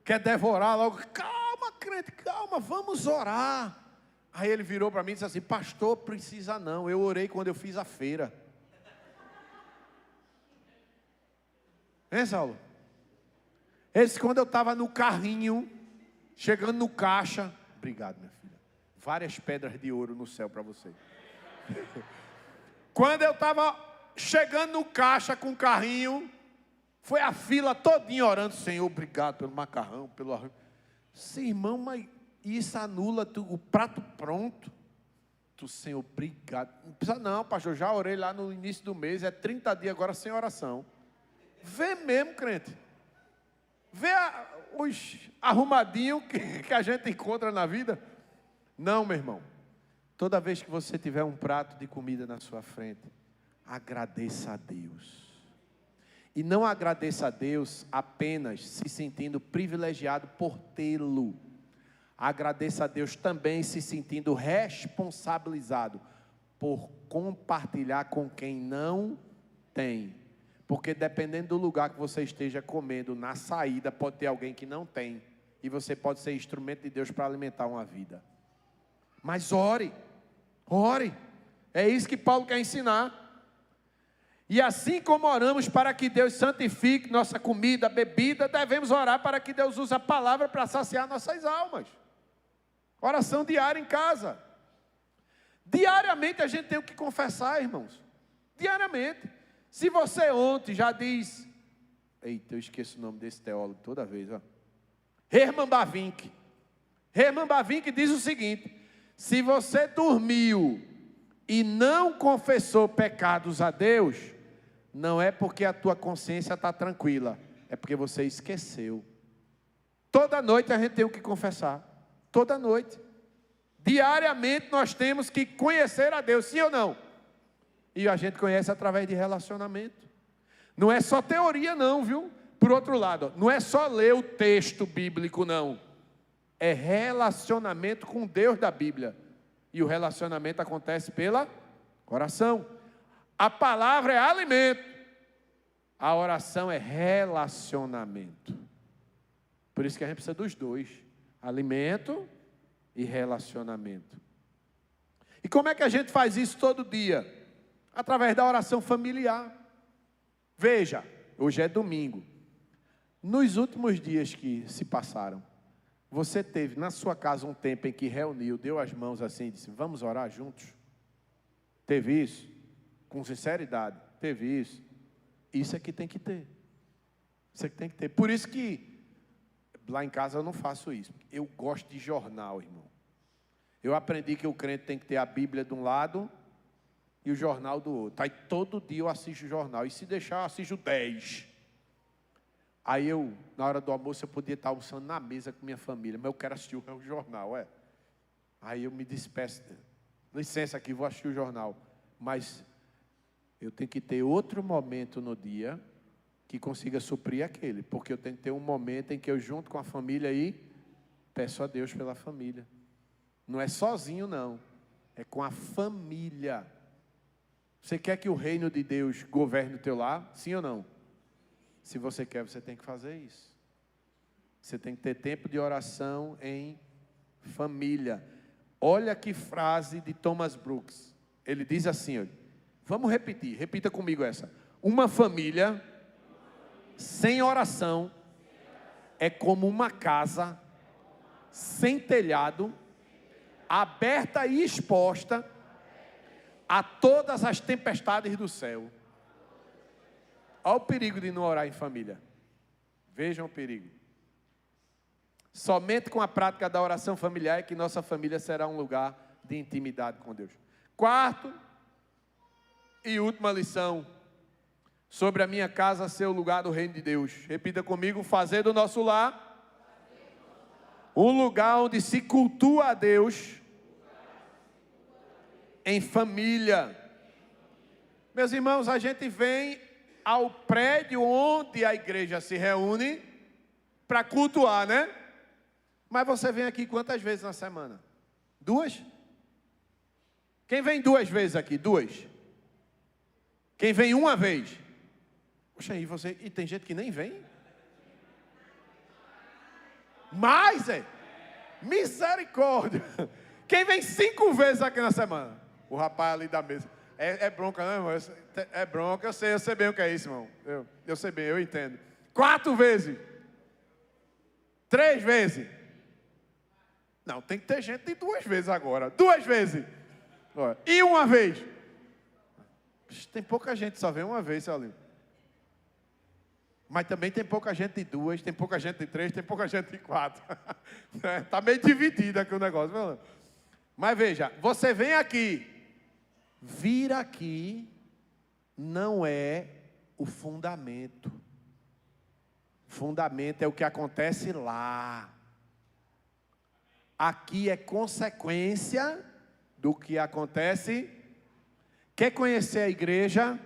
[SPEAKER 1] quer devorar logo. Calma, crente, calma, vamos orar. Aí ele virou para mim e disse assim: pastor, precisa não, eu orei quando eu fiz a feira. Hein, Saulo? Ele disse: quando eu estava no carrinho, chegando no caixa. Obrigado, minha filha. Várias pedras de ouro no céu para você. Quando eu estava chegando no caixa com o carrinho, foi a fila todinha orando: Senhor, obrigado pelo macarrão, pelo arroz. Sim, irmão, mas isso anula o prato pronto. Senhor, obrigado. Não precisa não, pastor, já orei lá no início do mês, é 30 dias agora sem oração. Vê mesmo, crente. Vê os arrumadinhos que a gente encontra na vida. Não, meu irmão. Toda vez que você tiver um prato de comida na sua frente, agradeça a Deus. E não agradeça a Deus apenas se sentindo privilegiado por tê-lo. Agradeça a Deus também se sentindo responsabilizado por compartilhar com quem não tem. Porque dependendo do lugar que você esteja comendo, na saída pode ter alguém que não tem. E você pode ser instrumento de Deus para alimentar uma vida. Mas ore. Ore. É isso que Paulo quer ensinar. E assim como oramos para que Deus santifique nossa comida, bebida, devemos orar para que Deus use a palavra para saciar nossas almas. Oração diária em casa. Diariamente a gente tem o que confessar, irmãos. Diariamente. Se você ontem já diz... Eita, eu esqueço o nome desse teólogo toda vez, ó. Herman Bavinck. Herman Bavinck diz o seguinte: se você dormiu e não confessou pecados a Deus, não é porque a tua consciência está tranquila, é porque você esqueceu. Toda noite a gente tem o que confessar. Toda noite. Diariamente nós temos que conhecer a Deus, sim ou não? E a gente conhece através de relacionamento. Não é só teoria não, viu? Por outro lado, não é só ler o texto bíblico não. É relacionamento com Deus da Bíblia. E o relacionamento acontece pela oração. A palavra é alimento. A oração é relacionamento. Por isso que a gente precisa dos dois. Alimento e relacionamento. E como é que a gente faz isso todo dia? Através da oração familiar. Veja, hoje é domingo. Nos últimos dias que se passaram, você teve na sua casa um tempo em que reuniu, deu as mãos assim e disse: vamos orar juntos? Teve isso? Com sinceridade, teve isso? Isso é que tem que ter. Isso é que tem que ter. Por isso que lá em casa eu não faço isso. Eu gosto de jornal, irmão. Eu aprendi que o crente tem que ter a Bíblia de um lado e o jornal do outro. Aí todo dia eu assisto o jornal. E se deixar, eu assisto 10. Aí eu, na hora do almoço, eu podia estar almoçando na mesa com minha família. Mas eu quero assistir o jornal, é. Aí eu me despeço. Licença aqui, vou assistir o jornal. Mas eu tenho que ter outro momento no dia que consiga suprir aquele. Porque eu tenho que ter um momento em que eu junto com a família e peço a Deus pela família. Não é sozinho não. É com a família. Você quer que o reino de Deus governe o teu lar? Sim ou não? Se você quer, você tem que fazer isso. Você tem que ter tempo de oração em família. Olha que frase de Thomas Brooks. Ele diz assim, olha, vamos repetir, repita comigo essa. Uma família sem oração é como uma casa sem telhado, aberta e exposta a todas as tempestades do céu. Olha o perigo de não orar em família. Vejam o perigo. Somente com a prática da oração familiar é que nossa família será um lugar de intimidade com Deus. Quarto e última lição sobre a minha casa ser o lugar do reino de Deus. Repita comigo: fazer do nosso lar um lugar onde se cultua a Deus em família. Meus irmãos, a gente vem ao prédio onde a igreja se reúne para cultuar, né? Mas você vem aqui quantas vezes na semana? 2? Quem vem 2 vezes aqui? 2? Quem vem uma vez? Poxa, e tem gente que nem vem? Mais, misericórdia. Quem vem 5 vezes aqui na semana? O rapaz ali da mesa. É bronca, não, irmão? É bronca, eu sei bem o que é isso, irmão. Eu sei bem, eu entendo. 4 vezes. 3 vezes. Não, tem que ter gente de 2 vezes agora. 2 vezes. E 1 vez. Tem pouca gente, só vem 1 vez, seu Lino. Mas também tem pouca gente de 2, tem pouca gente de 3, tem pouca gente de 4. Está meio dividido aqui o negócio. Viu? Mas veja, você vem aqui. Vir aqui não é o fundamento. O fundamento é o que acontece lá. Aqui é consequência do que acontece. Quer conhecer a igreja?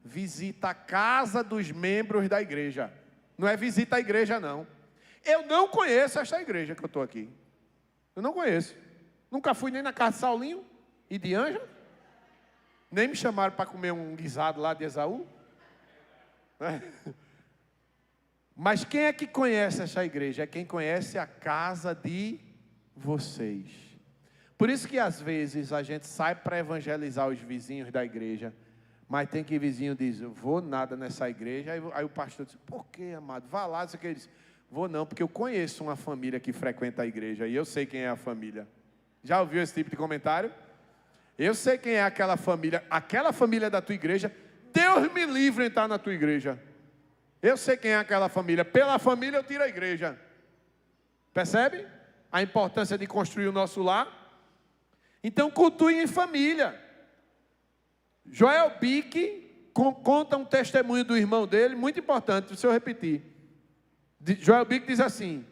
[SPEAKER 1] Visita a casa dos membros da igreja. Não é visita a igreja, não. Eu não conheço esta igreja que eu estou aqui. Eu não conheço. Nunca fui nem na casa de Saulinho e de Ângela. Nem me chamaram para comer um guisado lá de Esaú. Mas quem é que conhece essa igreja? É quem conhece a casa de vocês. Por isso que às vezes a gente sai para evangelizar os vizinhos da igreja, mas tem que vizinho diz, eu vou nada nessa igreja. Aí o pastor diz, por que, amado? Vá lá. Diz que ele diz, vou não, porque eu conheço uma família que frequenta a igreja e eu sei quem é a família. Já ouviu esse tipo de comentário? Eu sei quem é aquela família da tua igreja. Deus me livre de entrar na tua igreja. Eu sei quem é aquela família. Pela família eu tiro a igreja. Percebe? A importância de construir o nosso lar. Então cultuem em família. Joel Bick conta um testemunho do irmão dele, muito importante, se eu repetir. Joel Bick diz assim: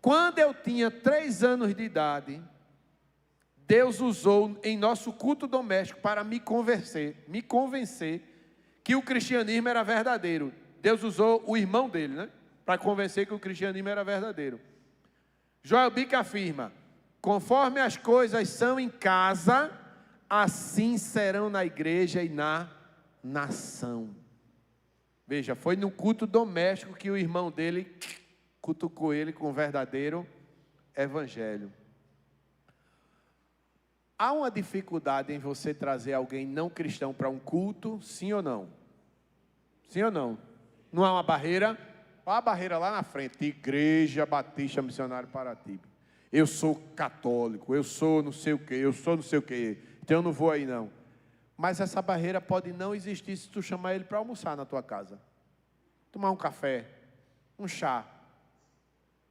[SPEAKER 1] quando eu tinha 3 anos de idade, Deus usou em nosso culto doméstico para me convencer que o cristianismo era verdadeiro. Deus usou o irmão dele, né, para convencer que o cristianismo era verdadeiro. Joel Bick afirma: conforme as coisas são em casa, assim serão na igreja e na nação. Veja, foi no culto doméstico que o irmão dele cutucou ele com o verdadeiro evangelho. Há uma dificuldade em você trazer alguém não cristão para um culto, sim ou não? Sim ou não? Não há uma barreira? Há a barreira lá na frente, Igreja Batista Missionário Paratibe. Eu sou católico, eu sou não sei o quê, então eu não vou aí não. Mas essa barreira pode não existir se tu chamar ele para almoçar na tua casa. Tomar um café, um chá.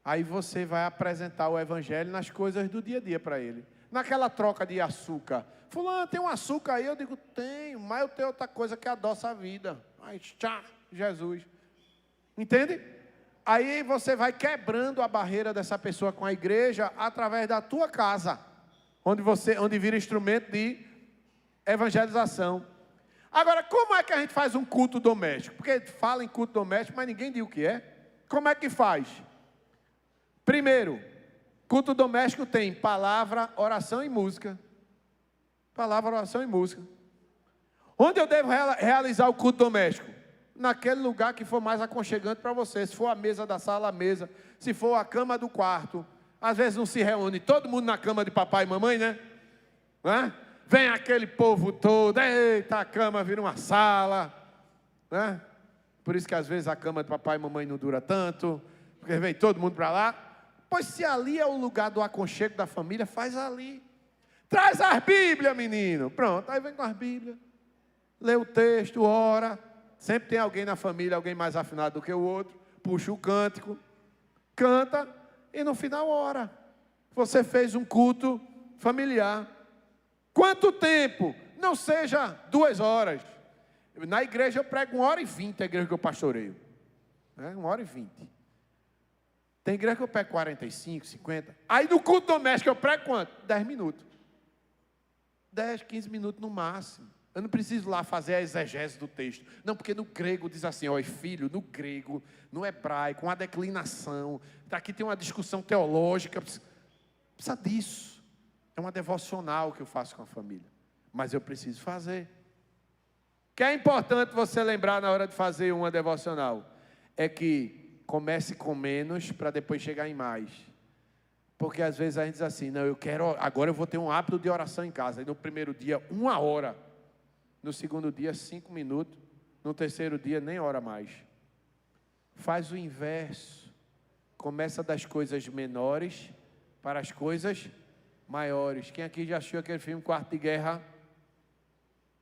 [SPEAKER 1] Aí você vai apresentar o evangelho nas coisas do dia a dia para ele. Naquela troca de açúcar. Fulano, tem um açúcar aí? Eu digo, tenho, mas eu tenho outra coisa que adoça a vida. Aí, tchá, Jesus. Entende? Aí você vai quebrando a barreira dessa pessoa com a igreja através da tua casa, onde vira instrumento de evangelização. Agora, como é que a gente faz um culto doméstico? Porque fala em culto doméstico, mas ninguém diz o que é. Como é que faz? Primeiro, culto doméstico tem palavra, oração e música. Palavra, oração e música. Onde eu devo realizar o culto doméstico? Naquele lugar que for mais aconchegante para você. Se for a mesa da sala, a mesa. Se for a cama do quarto. Às vezes não se reúne todo mundo na cama de papai e mamãe, né? Né? Vem aquele povo todo. Eita, a cama vira uma sala. Né? Por isso que às vezes a cama de papai e mamãe não dura tanto. Porque vem todo mundo para lá. Pois se ali é o lugar do aconchego da família, faz ali. Traz as Bíblias, menino. Pronto, aí vem com as Bíblias. Lê o texto, ora. Sempre tem alguém na família, alguém mais afinado do que o outro. Puxa o cântico, canta e no final ora. Você fez um culto familiar. Quanto tempo? Não seja 2 horas. Na igreja eu prego 1h20, a igreja que eu pastoreio. 1h20. Tem igreja que eu prego 45, 50. Aí no culto doméstico eu prego quanto? 10 minutos. 10, 15 minutos no máximo. Eu não preciso lá fazer a exegese do texto. Não, porque no grego diz assim, ó, filho, no grego, no hebraico, uma declinação. Aqui tem uma discussão teológica. Precisa disso. É uma devocional que eu faço com a família. Mas eu preciso fazer. O que é importante você lembrar na hora de fazer uma devocional? É que comece com menos para depois chegar em mais. Porque às vezes a gente diz assim, não, agora eu vou ter um hábito de oração em casa. E no primeiro dia, 1 hora. No segundo dia, 5 minutos. No terceiro dia, nem hora mais. Faz o inverso. Começa das coisas menores para as coisas maiores. Quem aqui já assistiu aquele filme Quarto de Guerra?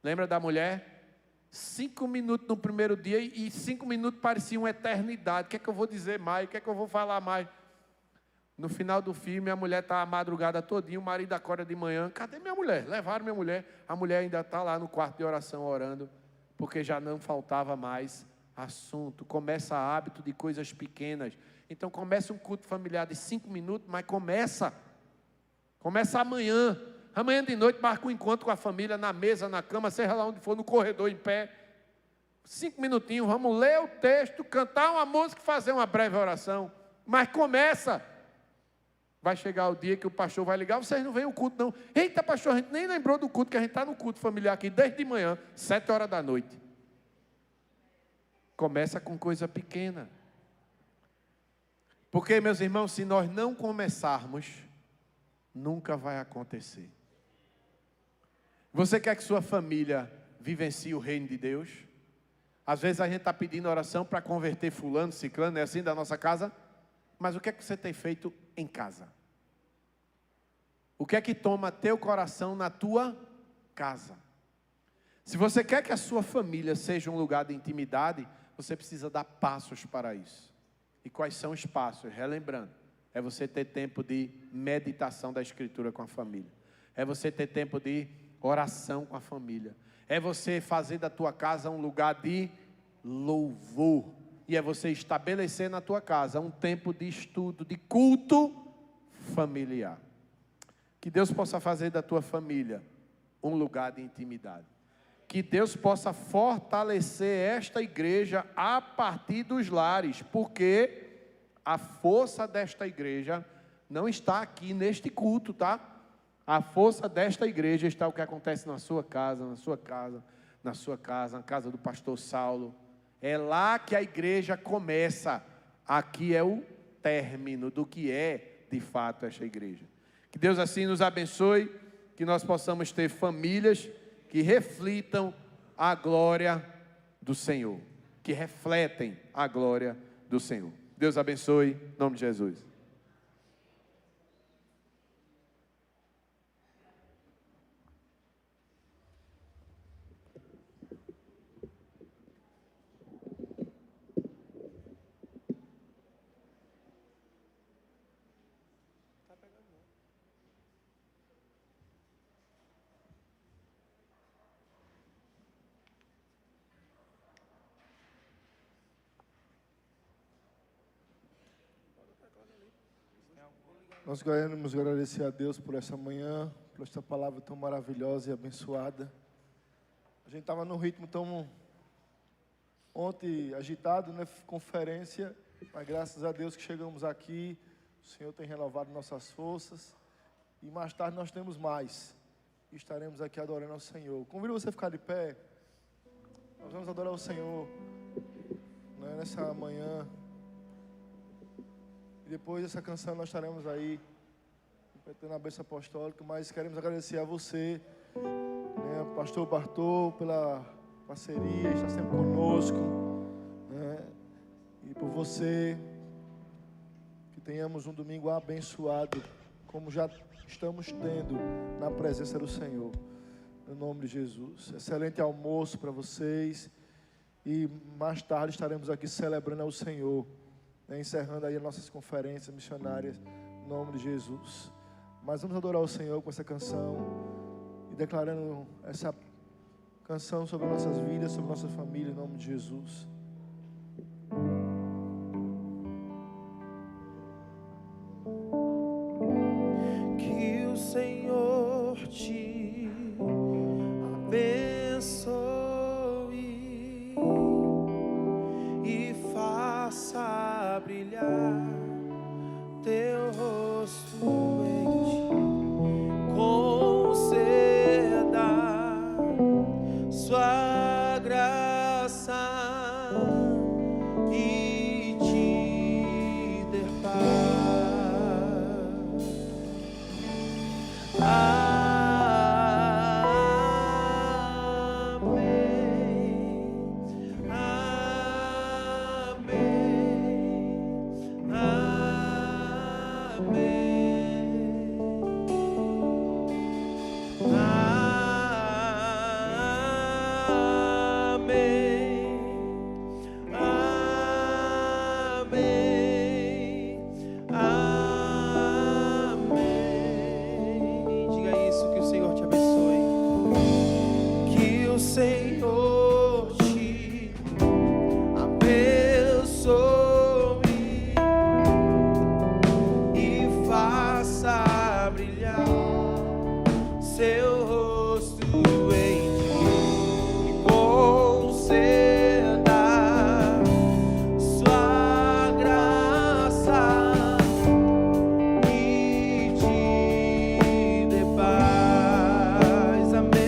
[SPEAKER 1] Lembra da mulher? 5 minutos no primeiro dia e 5 minutos parecia uma eternidade. O que é que eu vou dizer mais? O que é que eu vou falar mais? No final do filme, a mulher está a madrugada todinha, o marido acorda de manhã. Cadê minha mulher? Levaram minha mulher. A mulher ainda está lá no quarto de oração orando, porque já não faltava mais assunto. Começa hábito de coisas pequenas. Então começa um culto familiar de 5 minutos, mas começa amanhã. Amanhã de noite marca um encontro com a família, na mesa, na cama, seja lá onde for, no corredor, em pé. 5 minutinhos, vamos ler o texto, cantar uma música e fazer uma breve oração. Mas começa. Vai chegar o dia que o pastor vai ligar, vocês não veem o culto não. Eita, pastor, a gente nem lembrou do culto, que a gente está no culto familiar aqui desde de manhã, 7 horas da noite. Começa com coisa pequena. Porque, meus irmãos, se nós não começarmos, nunca vai acontecer. Você quer que sua família vivencie o reino de Deus? Às vezes a gente está pedindo oração para converter fulano, ciclano, é assim da nossa casa? Mas o que é que você tem feito em casa? O que é que toma teu coração na tua casa? Se você quer que a sua família seja um lugar de intimidade, você precisa dar passos para isso. E quais são os passos? Relembrando, é você ter tempo de meditação da Escritura com a família. É você ter tempo de oração com a família. É você fazer da tua casa um lugar de louvor. E é você estabelecer na tua casa um tempo de estudo, de culto familiar. Que Deus possa fazer da tua família um lugar de intimidade. Que Deus possa fortalecer esta igreja a partir dos lares, porque a força desta igreja não está aqui neste culto, tá? A força desta igreja está o que acontece na sua casa, na sua casa, na sua casa, na casa do pastor Saulo. É lá que a igreja começa. Aqui é o término do que é, de fato, esta igreja. Que Deus assim nos abençoe, que nós possamos ter famílias que reflitam a glória do Senhor. Que refletem a glória do Senhor. Deus abençoe, em nome de Jesus.
[SPEAKER 2] Nós queremos agradecer a Deus por essa manhã, por esta palavra tão maravilhosa e abençoada. A gente estava num ritmo tão ontem agitado, né? Conferência, mas graças a Deus que chegamos aqui, o Senhor tem renovado nossas forças e mais tarde nós temos mais. E estaremos aqui adorando ao Senhor. Convido você a ficar de pé. Nós vamos adorar o Senhor, né, nessa manhã. E depois dessa canção nós estaremos aí completando a bênção apostólica, mas queremos agradecer a você, né, pastor Bartô, pela parceria, está sempre conosco, né, e por você, que tenhamos um domingo abençoado, como já estamos tendo na presença do Senhor, no nome de Jesus. Excelente almoço para vocês, e mais tarde estaremos aqui celebrando ao Senhor, né, encerrando aí as nossas conferências missionárias, em nome de Jesus. Mas vamos adorar o Senhor com essa canção e declarando essa canção sobre nossas vidas, sobre nossa família, em nome de Jesus.
[SPEAKER 3] Que o Senhor te abençoe e faça brilhar teu rosto em ti, conceda sua graça e te dê paz. forte, abençoe e faça brilhar seu rosto em mim e conceda sua graça e te dê paz. Amém.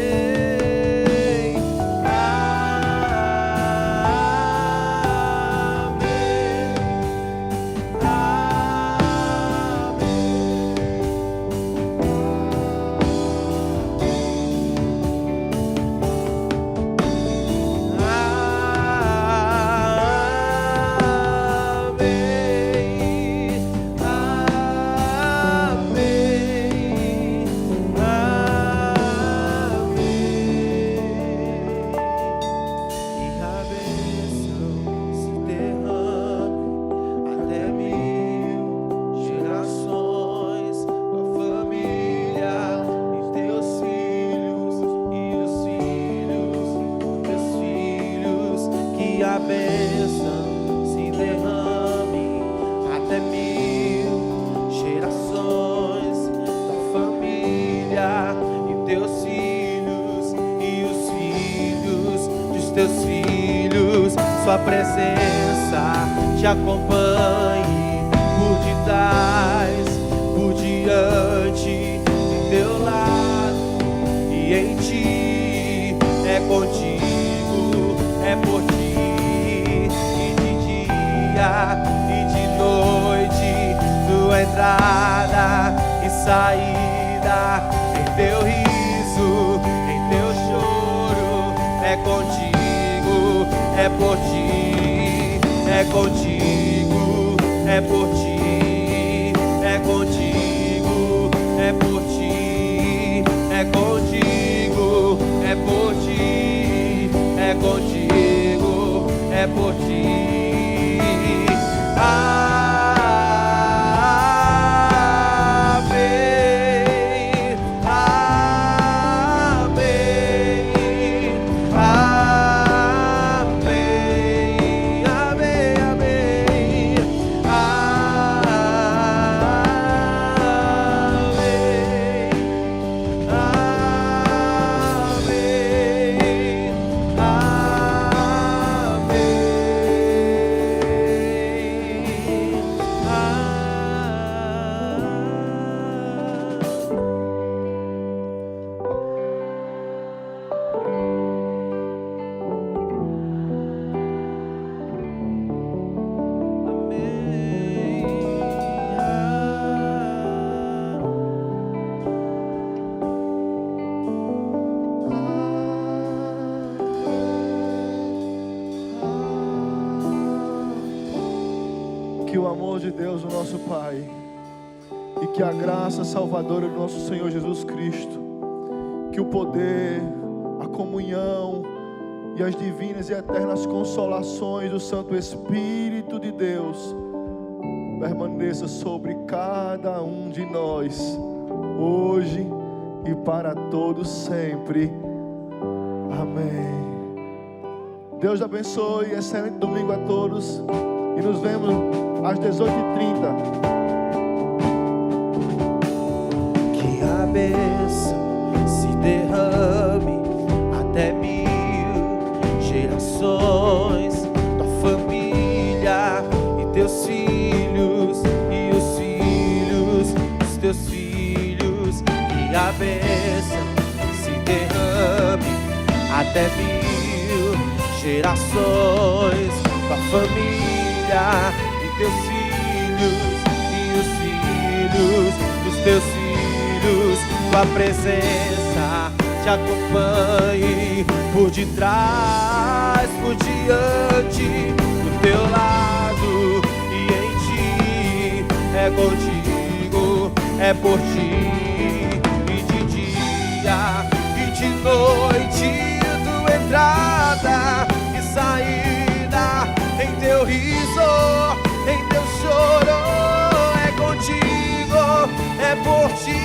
[SPEAKER 3] Que a bênção se derrame até 1000 gerações, tua família e teus filhos e os filhos dos teus filhos. Sua presença te acompanhe por detrás, por diante, do teu lado e em ti. É contigo, é por ti, e de dia e de noite, tua entrada e saída, em teu riso, em teu choro. É contigo, é por ti, é contigo, é por ti, é contigo, é por ti, é contigo, é por ti, é contigo, é por ti.
[SPEAKER 2] Que o amor de Deus, o nosso Pai, e que a graça salvadora do nosso Senhor Jesus Cristo, que o poder, a comunhão e as divinas e eternas consolações do Santo Espírito de Deus permaneça sobre cada um de nós, hoje e para todos sempre. Amém. Deus abençoe, excelente domingo a todos, e nos vemos às 18h30.
[SPEAKER 3] Que a bênção se derrame até 1000 gerações, tua família e teus filhos e os filhos dos teus filhos. Que a bênção se derrame até 1000 gerações, tua família e teus filhos e os filhos dos teus filhos. Tua presença te acompanhe por detrás, por diante, do teu lado e em ti. É contigo, é por ti, e de dia e de noite, tua entrada e saída, em teu riso, em teu choro. É contigo, é por ti,